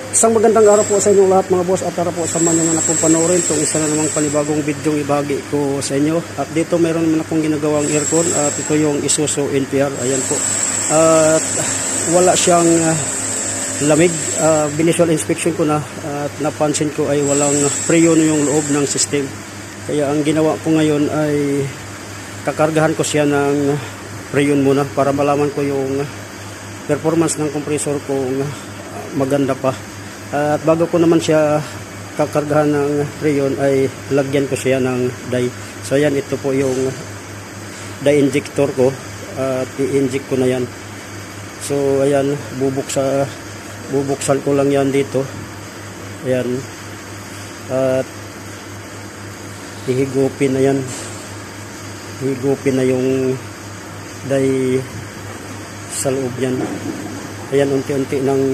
Isang magandang araw po sa inyong lahat mga boss, at tara po samahan nyo na akong panoorin itong isa na namang panibagong video ibahagi ko sa inyo. At dito meron naman akong ginagawang aircon at ito yung Isuzu NPR, ayan po. At wala siyang lamig, visual inspection ko na at napansin ko ay walang freon yung loob ng system. Kaya ang ginawa ko ngayon ay kakargahan ko siya ng freon muna para malaman ko yung performance ng compressor kung maganda pa. At bago ko naman siya kakargahan ng freon ay lagyan ko siya ng dye. So ayan, ito po yung dye injector ko at i-inject ko na yan. So ayan, bubuksan ko lang yan dito. Ayan, at hihigupin na yan. Hihigupin na yung dye sa loob yan. Ayan, unti-unti nang